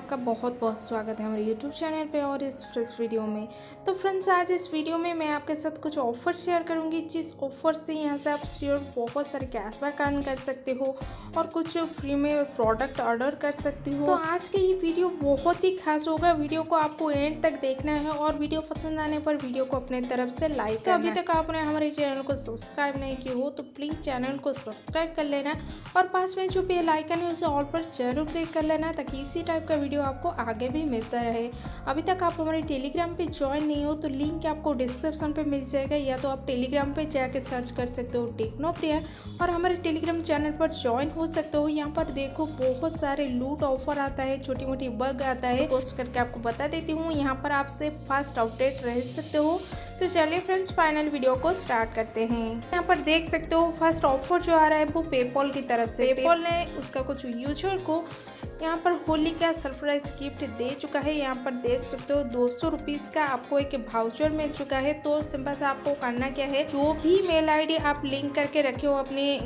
आपका बहुत बहुत स्वागत है हमारे यूट्यूब चैनल पे और इस फ्रेश वीडियो में। तो फ्रेंड्स, आज इस वीडियो में मैं आपके साथ कुछ ऑफ़र शेयर करूंगी, जिस ऑफ़र से यहाँ से आप श्योर बहुत सारे कैशबैक अर्न कर सकते हो और कुछ फ्री में प्रोडक्ट ऑर्डर कर सकते हो। तो आज के ये वीडियो बहुत ही खास होगा। वीडियो को आपको एंड तक देखना है और वीडियो पसंद आने पर वीडियो को अपने तरफ से लाइक करना है। अभी तक आपने हमारे चैनल को सब्सक्राइब नहीं किया हो तो प्लीज़ चैनल को सब्सक्राइब कर लेना और पास में जो बेल आइकन है उसे ऑल पर जरूर क्लिक कर लेना ताकि इसी टाइप का वीडियो आपको आगे भी मिलता रहे। अभी तक आप हमारे टेलीग्राम पे ज्वाइन नहीं हो तो लिंक आपको डिस्क्रिप्शन पे मिल जाएगा, या तो आप टेलीग्राम पे जाके सर्च कर सकते हो टेक्नोप्रिया और हमारे टेलीग्राम चैनल पर ज्वाइन हो सकते हो। यहाँ पर देखो बहुत सारे लूट ऑफर आता है, छोटी मोटी बग आता है, पोस्ट करके आपको बता देती हूँ। यहाँ पर आपसे फास्ट अपडेट रह सकते हो। तो चलिए फ्रेंड्स, फाइनल वीडियो को स्टार्ट करते हैं। यहाँ पर देख सकते हो फर्स्ट ऑफर जो आ रहा है वो पेपॉल की तरफ से। पेपॉल ने उसका कुछ यूजर को यहाँ पर होली का सरप्राइज गिफ्ट दे चुका है। यहाँ पर देख सकते हो 200 रुपीज़ का आपको एक वाउचर मिल चुका है। तो सिंपल से आपको करना क्या है, जो भी मेल आईडी आप लिंक करके रखे हो अपने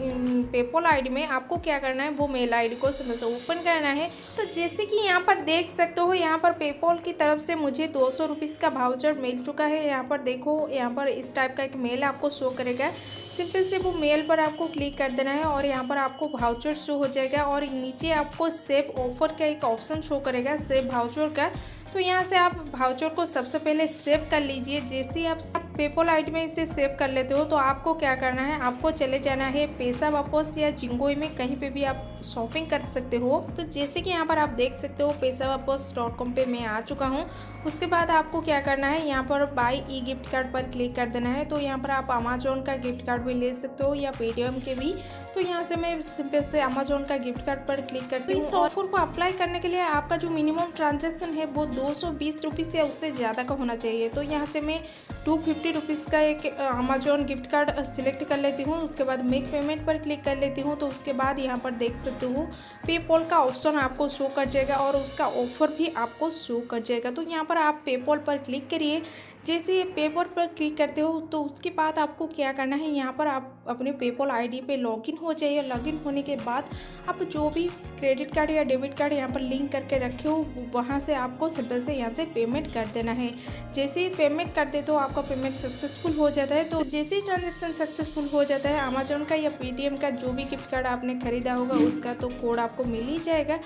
पेपॉल आईडी में, आपको क्या करना है वो मेल आईडी को सिंपल से ओपन करना है। तो जैसे कि यहाँ पर देख सकते हो, यहाँ पर पेपॉल की तरफ से मुझे 200 रुपीज़ का वाउचर मिल चुका है। यहाँ पर देखो, यहाँ पर इस टाइप का एक मेल आपको शो करेगा। सिंपल से वो मेल पर आपको क्लिक कर देना है और यहाँ पर आपको वाउचर शो हो जाएगा और नीचे आपको सेव ऑफर का एक ऑप्शन शो करेगा, सेव वाउचर का। तो यहाँ से आप वाउचर को सबसे पहले सेव कर लीजिए। जैसे आप पेपॉल आईडी में इसे सेव कर लेते हो तो आपको क्या करना है, आपको चले जाना है पैसा वापस या जिंगोई में, कहीं पे भी आप शॉपिंग कर सकते हो। तो जैसे कि यहाँ पर आप देख सकते हो पैसावापस.com पे मैं आ चुका हूँ। उसके बाद आपको क्या करना है, यहाँ पर बाई ई गिफ्ट कार्ड पर क्लिक कर देना है। तो यहाँ पर आप अमेजोन का गिफ्ट कार्ड भी ले सकते हो या पेटीएम के भी। तो यहाँ से मैं सिंपल से अमेजोन का गिफ्ट कार्ड पर क्लिक करती हूँ। इस ऑफर को अप्लाई करने के लिए आपका जो मिनिमम ट्रांजैक्शन है वो 220 रुपीज़ या उससे ज़्यादा का होना चाहिए। तो यहाँ से मैं 250 रुपीज़ का एक अमेजोन गिफ्ट कार्ड सिलेक्ट कर लेती हूँ। उसके बाद मेक पेमेंट पर क्लिक कर लेती हूँ। तो उसके बाद यहाँ पर देख सकते हो पेपॉल का ऑप्शन आपको शो कर जाएगा और उसका ऑफर भी आपको शो कर जाएगा। तो यहाँ पर आप पेपॉल पर क्लिक करिए। जैसे पेपॉल पर क्लिक करते हो तो उसके बाद आपको क्या करना है, यहाँ पर आप अपने पेपॉल आईडी पे लॉगिन हो जाइए। लॉगिन होने के बाद आप जो भी क्रेडिट कार्ड या डेबिट कार्ड यहाँ पर लिंक करके रखे हो वहाँ से आपको सिंपल से यहाँ से पेमेंट कर देना है। जैसे ही पेमेंट कर दे तो आपका पेमेंट सक्सेसफुल हो जाता है। तो जैसे ही ट्रांजेक्शन सक्सेसफुल हो जाता है, अमेजोन का या पेटीएम का जो भी गिफ्ट कार्ड आपने खरीदा होगा उसका तो कोड आपको मिल ही जाएगा।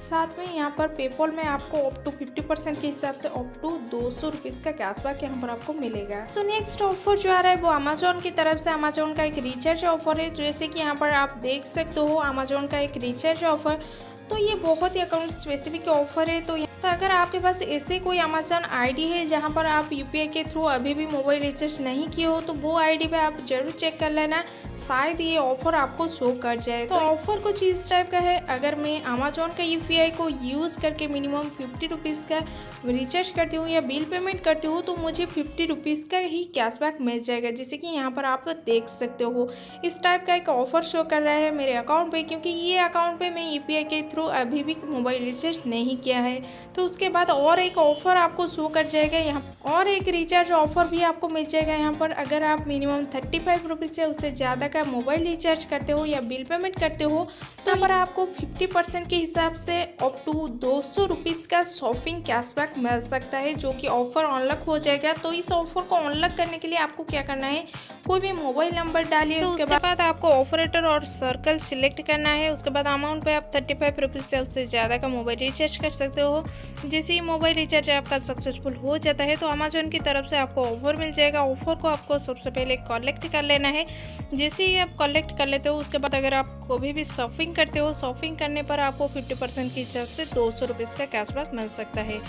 साथ में यहाँ पर पेपॉल में आपको अप टू 50% के हिसाब से अप टू 200 रुपीज़ का कैशबैक यहाँ पर आपको मिलेगा। सो नेक्स्ट ऑफर जो आ रहा है वो अमेजोन की तरफ से। अमेजोन का एक रिचार्ज ऑफर है। जैसे कि यहाँ पर आप देख सकते हो अमेजोन का एक रिचार्ज ऑफर। तो ये बहुत ही अकाउंट स्पेसिफिक ऑफर है। तो अगर आपके पास ऐसे कोई अमेजोन आईडी है जहां पर आप यूपीआई के थ्रू अभी भी मोबाइल रिचार्ज नहीं किए हो तो वो आईडी पे आप जरूर चेक कर लेना, शायद ये ऑफर आपको शो कर जाए। तो ऑफर कुछ इस टाइप का है, अगर मैं अमेजोन का यूपीआई को यूज़ करके मिनिमम 50 रुपीज़ का रिचार्ज करती हूँ या बिल पेमेंट करती हूँ तो मुझे 50 रुपीज़ का ही कैशबैक मिल जाएगा। जैसे कि यहाँ पर आप देख सकते हो इस टाइप का एक ऑफर शो कर रहा है मेरे अकाउंट पे, क्योंकि ये अकाउंट पे मैं यूपीआई के थ्रू अभी भी मोबाइल रिचार्ज नहीं किया है। तो उसके बाद और एक ऑफर आपको शो कर जाएगा यहाँ, और एक रिचार्ज ऑफर भी आपको मिल जाएगा यहाँ पर। अगर आप मिनिमम 35 रुपीज़ से उससे ज़्यादा का मोबाइल रिचार्ज करते हो या बिल पेमेंट करते हो तो यहाँ पर आपको 50% के हिसाब से अप टू 200 रुपीज़ का शॉपिंग कैशबैक मिल सकता है, जो कि ऑफर अनलॉक हो जाएगा। तो इस ऑफर को अनलॉक करने के लिए आपको क्या करना है, कोई भी मोबाइल नंबर डालिए। तो उसके बाद आपको ऑपरेटर और सर्कल सिलेक्ट करना है। उसके बाद अमाउंट पे आप 35 रुपीज़ से उससे ज़्यादा का मोबाइल रिचार्ज कर सकते हो। जैसे ही मोबाइल रिचार्ज आपका सक्सेसफुल हो जाता है तो अमेजोन की तरफ से आपको ऑफर मिल जाएगा। ऑफर को आपको सबसे पहले कलेक्ट कर लेना है। जैसे ही आप कलेक्ट कर लेते हो उसके बाद अगर आप कभी भी शॉपिंग करते हो, शॉपिंग करने पर आपको 50% की हिसाब से 200 रुपीज़ का कैशबैक मिल सकता है।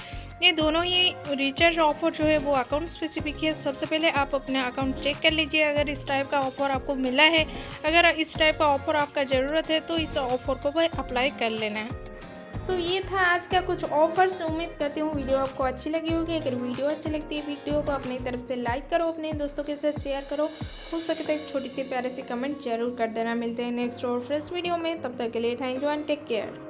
ये दोनों ही रिचार्ज ऑफर जो है वो अकाउंट स्पेसिफिक है। सबसे पहले आप अपना अकाउंट चेक कर लीजिए अगर इस टाइप का ऑफर आपको मिला है। अगर इस टाइप का ऑफर आपका ज़रूरत है तो इस ऑफर को भी अप्लाई कर लेना है। तो ये था आज का कुछ ऑफर्स। उम्मीद करती हूँ वीडियो आपको अच्छी लगी होगी। अगर वीडियो अच्छी लगती है वीडियो को अपनी तरफ से लाइक करो, अपने दोस्तों के साथ शेयर करो, हो सके तो एक छोटी सी प्यारे सी कमेंट जरूर कर देना। मिलते हैं नेक्स्ट और फ्रेश वीडियो में, तब तक के लिए thank you and take care.